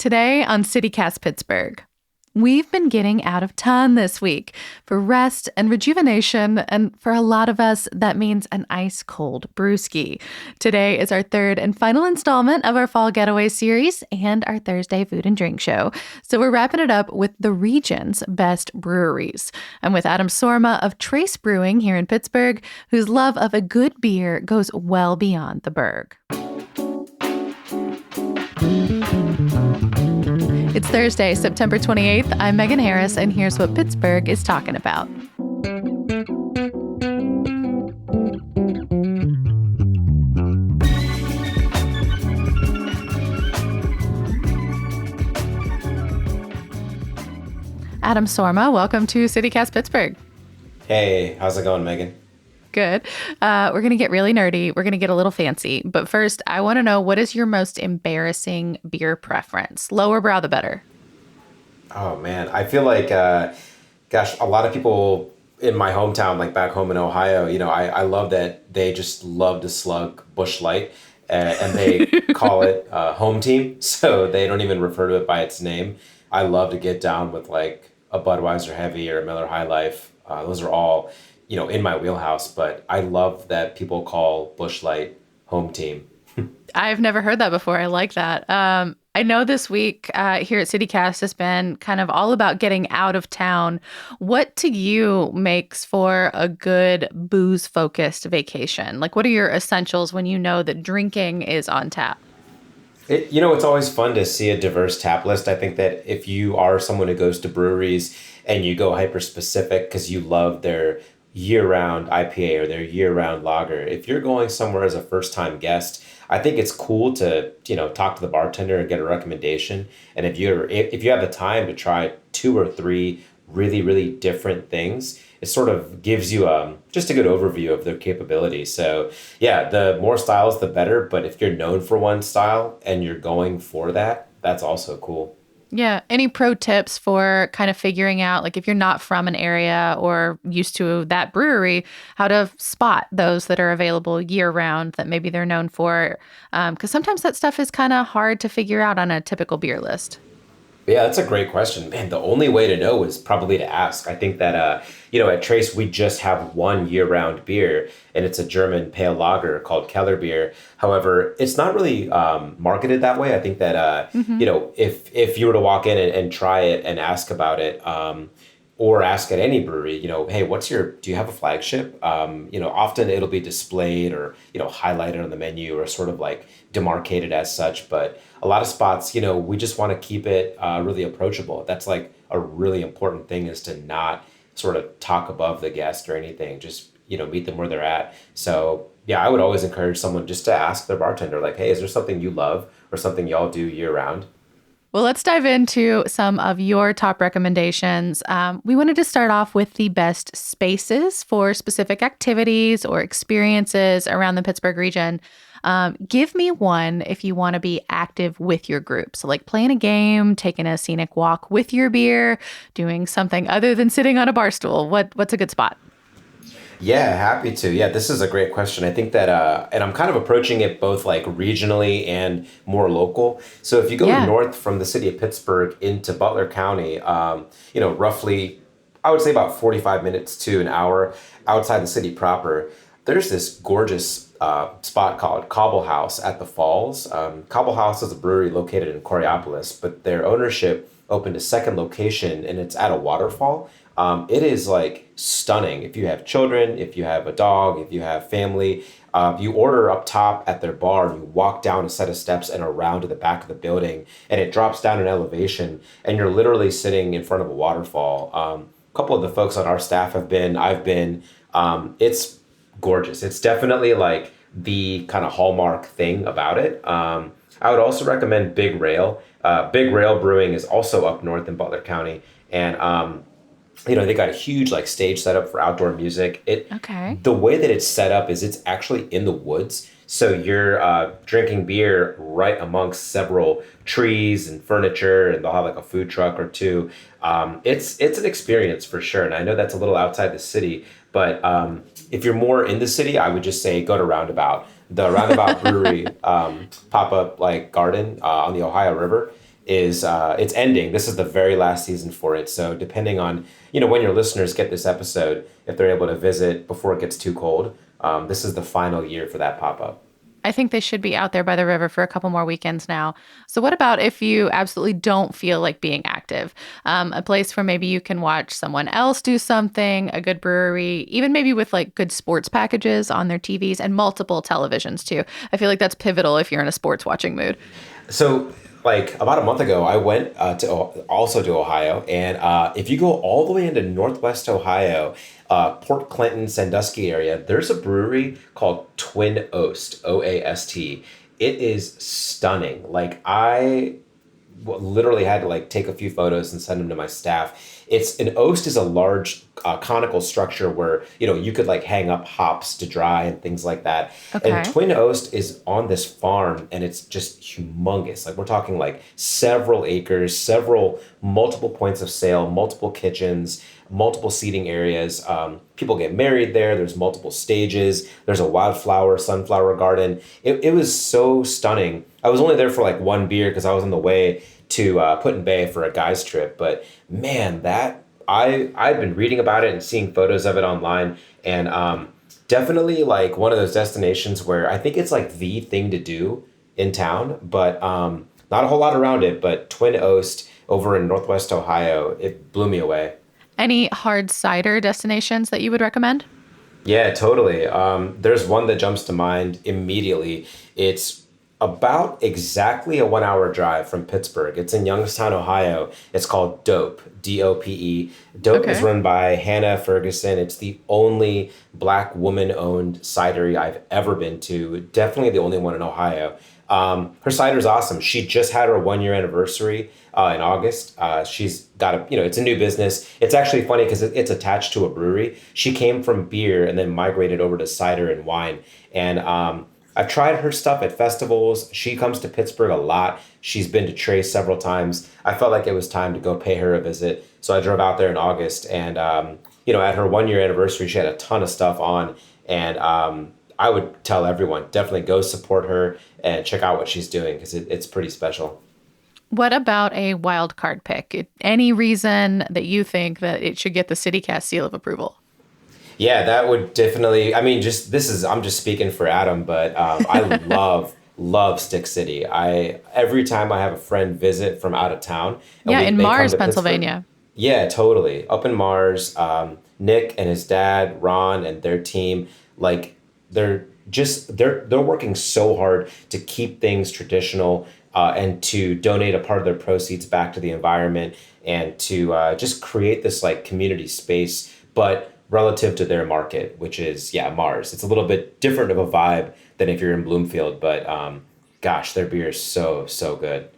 Today on CityCast Pittsburgh, we've been getting out of town this week for rest and rejuvenation, and for a lot of us, that means an ice-cold brewski. Today is our third and final installment of our Fall Getaway series and our Thursday food and drink show. So we're wrapping it up with the region's best breweries. I'm with Adam Sorma of Trace Brewing here in Pittsburgh, whose love of a good beer goes well beyond the burg. It's Thursday, September 28th. I'm Megan Harris, and here's what Pittsburgh is talking about. Adam Sorma, welcome to CityCast Pittsburgh. Hey, how's it going, Megan? Good. We're going to get really nerdy. We're going to get a little fancy. But first, I want to know, what is your most embarrassing beer preference? Lower brow, the better. Oh, man. I feel like, a lot of people in my hometown, like back home in Ohio, I love that they just love to slug Busch Light, and they call it home team. So they don't even refer to it by its name. I love to get down with like a Budweiser Heavy or a Miller High Life. Those are all in my wheelhouse, but I love that people call Busch Light home team. I've never heard that before. I like that. I know this week here at CityCast has been kind of all about getting out of town. What to you makes for a good booze-focused vacation? Like, what are your essentials when you know that drinking is on tap? It's always fun to see a diverse tap list. I think that if you are someone who goes to breweries and you go hyper-specific because you love their year-round IPA or their year-round lager, if you're going somewhere as a first-time guest, I think it's cool to talk to the bartender and get a recommendation. And if you have the time to try 2 or 3 really, really different things, it sort of gives you just a good overview of their capabilities. So yeah, the more styles, the better. But if you're known for one style and you're going for that, that's also cool. Yeah. Any pro tips for kind of figuring out, like, if you're not from an area or used to that brewery, how to spot those that are available year round that maybe they're known for? Because sometimes that stuff is kind of hard to figure out on a typical beer list. Yeah, that's a great question. Man, the only way to know is probably to ask. I think that, at Trace, we just have one year-round beer, and it's a German pale lager called Keller beer. However, it's not really marketed that way. I think that, if you were to walk in and try it and ask about it, or ask at any brewery, hey, do you have a flagship? Often it'll be displayed or, highlighted on the menu or sort of like demarcated as such. But a lot of spots, we just want to keep it really approachable. That's like a really important thing, is to not sort of talk above the guest or anything, just, meet them where they're at. So yeah, I would always encourage someone just to ask their bartender, like, hey, is there something you love or something y'all do year round? Well, let's dive into some of your top recommendations. We wanted to start off with the best spaces for specific activities or experiences around the Pittsburgh region. Give me one if you want to be active with your group. So like playing a game, taking a scenic walk with your beer, doing something other than sitting on a bar stool. What's a good spot? Yeah, happy to. Yeah, this is a great question. I think that, and I'm kind of approaching it both like regionally and more local. So if you go north from the city of Pittsburgh into Butler County, roughly, I would say about 45 minutes to an hour outside the city proper, there's this gorgeous spot called Cobble House at the Falls. Cobble House is a brewery located in Coriopolis, but their ownership opened a second location, and it's at a waterfall. It is like stunning. If you have children, if you have a dog, if you have family, you order up top at their bar, and you walk down a set of steps and around to the back of the building, and it drops down an elevation, and you're literally sitting in front of a waterfall. A couple of the folks on our staff have been, I've been. It's gorgeous. It's definitely like the kind of hallmark thing about it. I would also recommend Big Rail. Big Rail Brewing is also up north in Butler County, and they got a huge like stage setup for outdoor music. The way that it's set up is it's actually in the woods. So you're drinking beer right amongst several trees and furniture, and they'll have like a food truck or two. It's an experience for sure. And I know that's a little outside the city, but if you're more in the city, I would just say go to Roundabout. The Roundabout Brewery pop-up like garden on the Ohio River is it's ending. This is the very last season for it. So depending on when your listeners get this episode, if they're able to visit before it gets too cold, this is the final year for that pop up. I think they should be out there by the river for a couple more weekends now. So, what about if you absolutely don't feel like being active? A place where maybe you can watch someone else do something, a good brewery, even maybe with like good sports packages on their TVs and multiple televisions too. I feel like that's pivotal if you're in a sports watching mood. So, like about a month ago, I went to Ohio, and if you go all the way into Northwest Ohio, Port Clinton, Sandusky area, there's a brewery called Twin Oast, Oast. It is stunning. Like literally had to like take a few photos and send them to my staff. It's an oast is a large conical structure where you could like hang up hops to dry and things like that. Okay. And Twin Oast is on this farm and it's just humongous. Like we're talking like several acres, multiple points of sale, multiple kitchens, multiple seating areas. People get married there. There's multiple stages. There's a sunflower garden. It was so stunning. I was only there for like one beer because I was on the way to Put-in-Bay for a guy's trip. But man, I've been reading about it and seeing photos of it online, and definitely like one of those destinations where I think it's like the thing to do in town, but not a whole lot around it. But Twin Oast over in Northwest Ohio, it blew me away. Any hard cider destinations that you would recommend? Yeah, totally. There's one that jumps to mind immediately. It's about exactly a 1 hour drive from Pittsburgh. It's in Youngstown, Ohio. It's called Dope, Dope. Dope is run by Hannah Ferguson. It's the only Black woman-owned cidery I've ever been to. Definitely the only one in Ohio. Her cider's awesome. She just had her 1 year anniversary in August. She's got it's a new business. It's actually funny because it's attached to a brewery. She came from beer and then migrated over to cider and wine. And I've tried her stuff at festivals. She comes to Pittsburgh a lot. She's been to Trace several times. I felt like it was time to go pay her a visit. So I drove out there in August and, at her 1 year anniversary, she had a ton of stuff on. And I would tell everyone, definitely go support her and check out what she's doing because it's pretty special. What about a wild card pick? Any reason that you think that it should get the CityCast seal of approval? Yeah, that would definitely, I'm just speaking for Adam, but I love Stick City. Every time I have a friend visit from out of town. In Mars, Pennsylvania. Yeah, totally. Up in Mars, Nick and his dad, Ron, and their team, like they're working so hard to keep things traditional and to donate a part of their proceeds back to the environment and to just create this like community space, but relative to their market, which is, Mars. It's a little bit different of a vibe than if you're in Bloomfield, but gosh, their beer is so, so good.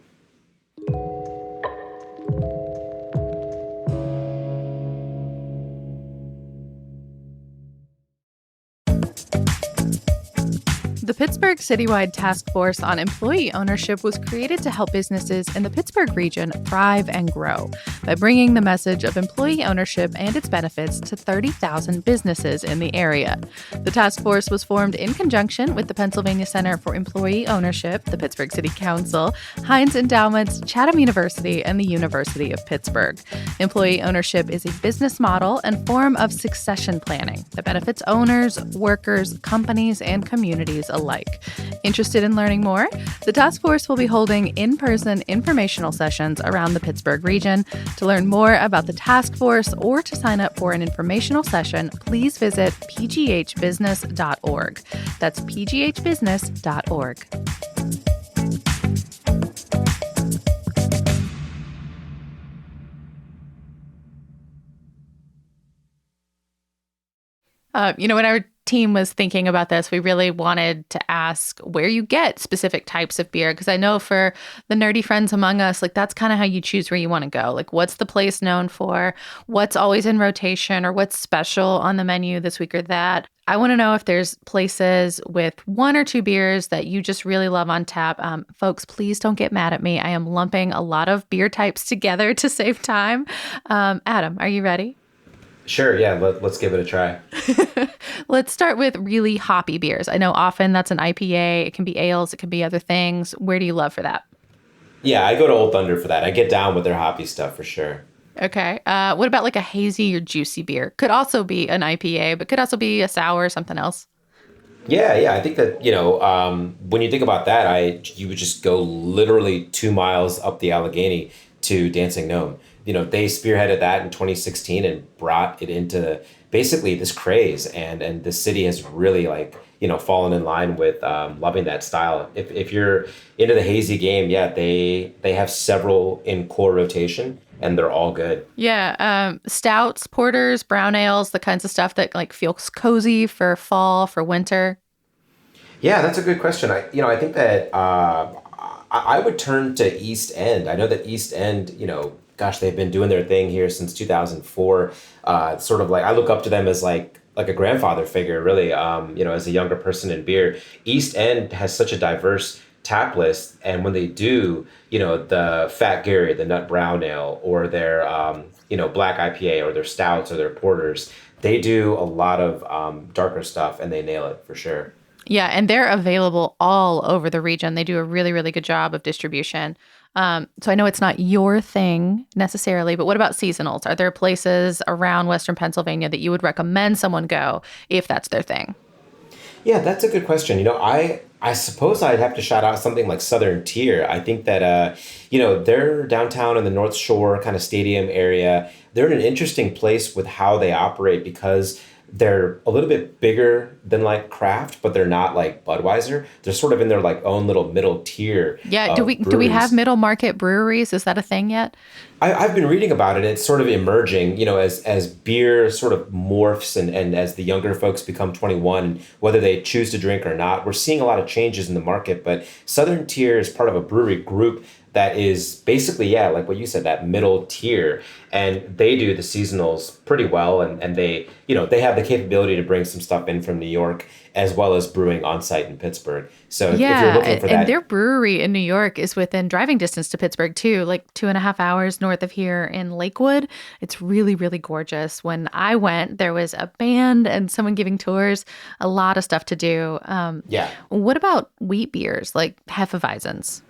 The Pittsburgh Citywide Task Force on Employee Ownership was created to help businesses in the Pittsburgh region thrive and grow by bringing the message of employee ownership and its benefits to 30,000 businesses in the area. The task force was formed in conjunction with the Pennsylvania Center for Employee Ownership, the Pittsburgh City Council, Heinz Endowments, Chatham University, and the University of Pittsburgh. Employee ownership is a business model and form of succession planning that benefits owners, workers, companies, and communities alike. Interested in learning more? The task force will be holding in-person informational sessions around the Pittsburgh region. To learn more about the task force or to sign up for an informational session, please visit pghbusiness.org. That's pghbusiness.org. When our team was thinking about this, we really wanted to ask where you get specific types of beer. Because I know for the nerdy friends among us, like that's kind of how you choose where you want to go. Like what's the place known for? What's always in rotation or what's special on the menu this week or that? I want to know if there's places with one or two beers that you just really love on tap. Folks, please don't get mad at me. I am lumping a lot of beer types together to save time. Adam, are you ready? Sure, yeah, let's give it a try. Let's start with really hoppy beers. I know often that's an IPA. It can be ales. It can be other things. Where do you love for that? Yeah, I go to Old Thunder for that. I get down with their hoppy stuff for sure. Okay. What about like a hazy or juicy beer? Could also be an IPA, but could also be a sour or something else. Yeah, yeah. I think that, when you think about that, you would just go literally 2 miles up the Allegheny to Dancing Gnome. They spearheaded that in 2016 and brought it into basically this craze, and the city has really like, fallen in line with loving that style. If you're into the hazy game, yeah, they have several in core rotation and they're all good. Yeah, stouts, porters, brown ales, the kinds of stuff that like feels cozy for fall, for winter. Yeah, that's a good question. I think that I would turn to East End. I know that East End, gosh, they've been doing their thing here since 2004. Sort of like I look up to them as like a grandfather figure, really. As a younger person in beer, East End has such a diverse tap list, and when they do, the Fat Gary, the Nut Brown Ale, or their black IPA, or their stouts, or their porters, they do a lot of darker stuff, and they nail it for sure. Yeah, and they're available all over the region. They do a really, really good job of distribution. So I know it's not your thing necessarily, but what about seasonals? Are there places around Western Pennsylvania that you would recommend someone go if that's their thing? Yeah, that's a good question. I suppose I'd have to shout out something like Southern Tier. I think that they're downtown in the North Shore kind of stadium area. They're in an interesting place with how they operate because they're a little bit bigger than like craft, but they're not like Budweiser. They're sort of in their like own little middle tier Yeah, do we of do we have breweries. middle market breweries? Is that a thing yet? I've been reading about it. It's sort of emerging, as beer sort of morphs and as the younger folks become 21, whether they choose to drink or not. We're seeing a lot of changes in the market, but Southern Tier is part of a brewery group that is basically, yeah, like what you said, that middle tier. And they do the seasonals pretty well. And they have the capability to bring some stuff in from New York as well as brewing on site in Pittsburgh. So if you're Yeah, looking for and their that, brewery in New York is within driving distance to Pittsburgh too, like 2.5 hours north of here in Lakewood. It's really, really gorgeous. When I went, there was a band and someone giving tours, a lot of stuff to do. yeah. What about wheat beers like Hefeweizens?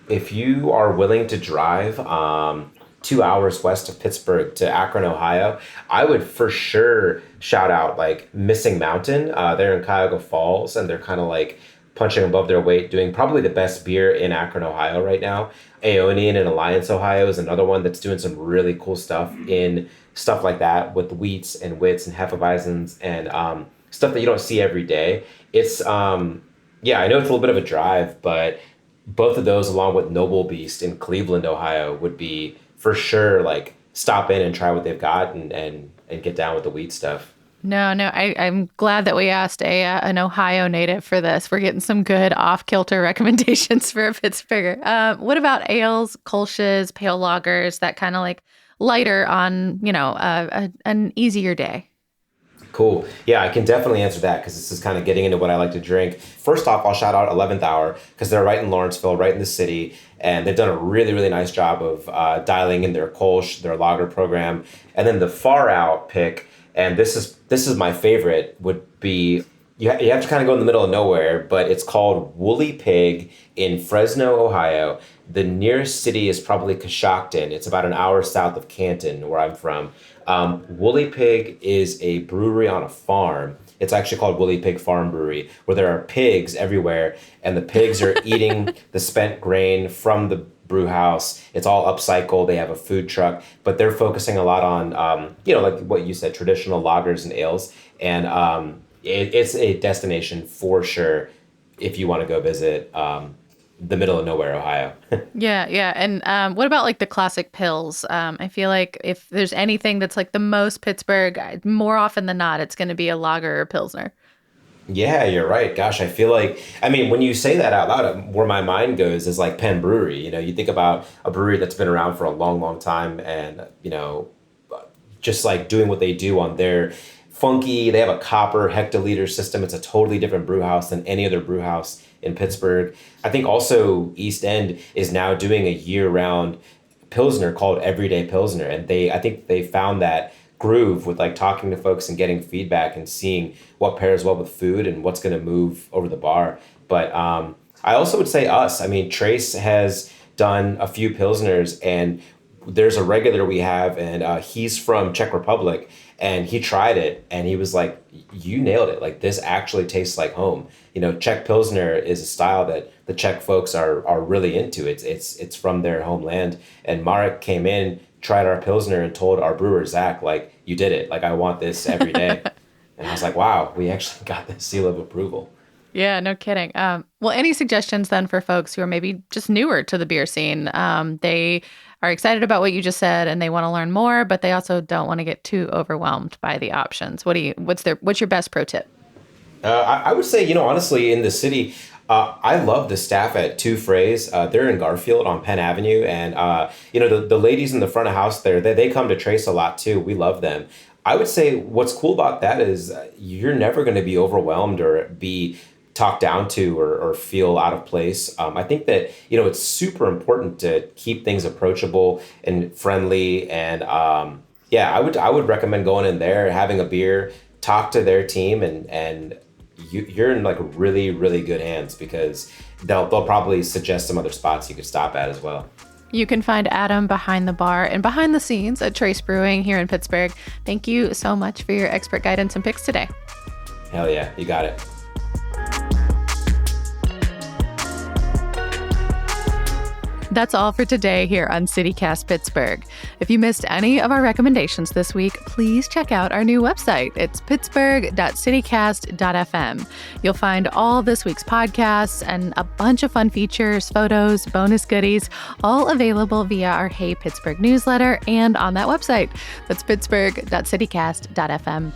If you are willing to drive 2 hours west of Pittsburgh to Akron, Ohio, I would for sure shout out like Missing Mountain. They're in Cuyahoga Falls and they're kind of like punching above their weight, doing probably the best beer in Akron, Ohio right now. Aeonian in Alliance, Ohio is another one that's doing some really cool stuff in stuff like that with wheats and wits and Hefeweizens and stuff that you don't see every day. It's, yeah, I know it's a little bit of a drive, but both of those, along with Noble Beast in Cleveland, Ohio, would be for sure like stop in and try what they've got and get down with the wheat stuff. No, no, I'm glad that we asked an Ohio native for this. We're getting some good off-kilter recommendations for a Pittsburgher. What about ales, kolsches, pale lagers, that kind of like lighter on, an easier day? Cool. Yeah, I can definitely answer that because this is kind of getting into what I like to drink. First off, I'll shout out 11th Hour because they're right in Lawrenceville, right in the city, and they've done a really, really nice job of dialing in their Kolsch, their lager program. And then the far out pick, and this is my favorite, would be you have to kind of go in the middle of nowhere, but it's called Woolly Pig in Fresno, Ohio. The nearest city is probably Coshocton. It's about an hour south of Canton, where I'm from. Woolly Pig is a brewery on a farm. It's actually called Woolly Pig Farm Brewery, where there are pigs everywhere, and the pigs are eating the spent grain from the brew house. It's all upcycled. They have a food truck, but they're focusing a lot on, like what you said, traditional lagers and ales. And it's a destination for sure if you want to go visit the middle of nowhere, Ohio. Yeah, yeah. And what about like the classic pills? I feel like if there's anything that's like the most Pittsburgh, more often than not, it's going to be a lager or pilsner. Yeah, you're right. Gosh, I feel like, I mean, when you say that out loud, where my mind goes is like Penn Brewery. You think about a brewery that's been around for a long, long time and, just like doing what they do on their funky, they have a copper hectoliter system. It's a totally different brew house than any other brew house in Pittsburgh. I think also East End is now doing a year-round Pilsner called Everyday Pilsner. And I think they found that groove with like talking to folks and getting feedback and seeing what pairs well with food and what's going to move over the bar. But I also would say us. I mean, Trace has done a few Pilsners, and there's a regular we have, and he's from Czech Republic, and he tried it, and he was like, "You nailed it! Like this actually tastes like home." Czech Pilsner is a style that the Czech folks are really into. It's from their homeland, and Marek came in, tried our Pilsner, and told our brewer Zach, like, "You did it! Like I want this every day." And I was like, "Wow, we actually got the seal of approval." Yeah, no kidding. Well, any suggestions then for folks who are maybe just newer to the beer scene? They are excited about what you just said and they want to learn more, but they also don't want to get too overwhelmed by the options. What's your best pro tip? I would say, honestly, in the city, I love the staff at Two Frays. They're in Garfield on Penn Avenue. And, the ladies in the front of house there, they come to Trace a lot too. We love them. I would say what's cool about that is you're never going to be overwhelmed or be talked down to or feel out of place. I think that, it's super important to keep things approachable and friendly. And I would recommend going in there, having a beer, talk to their team, and you're in like really, really good hands because they'll probably suggest some other spots you could stop at as well. You can find Adam behind the bar and behind the scenes at Trace Brewing here in Pittsburgh. Thank you so much for your expert guidance and picks today. Hell yeah, you got it. That's all for today here on CityCast Pittsburgh. If you missed any of our recommendations this week, please check out our new website. It's pittsburgh.citycast.fm. You'll find all this week's podcasts and a bunch of fun features, photos, bonus goodies, all available via our Hey Pittsburgh newsletter and on that website. That's pittsburgh.citycast.fm.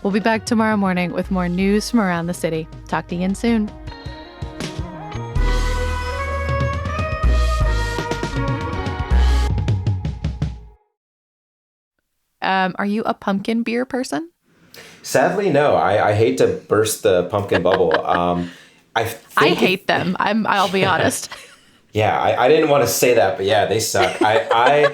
We'll be back tomorrow morning with more news from around the city. Talk to you again soon. Are you a pumpkin beer person? Sadly, no. I hate to burst the pumpkin bubble. I hate them. I'll be honest. Yeah, I didn't want to say that, but yeah, they suck. I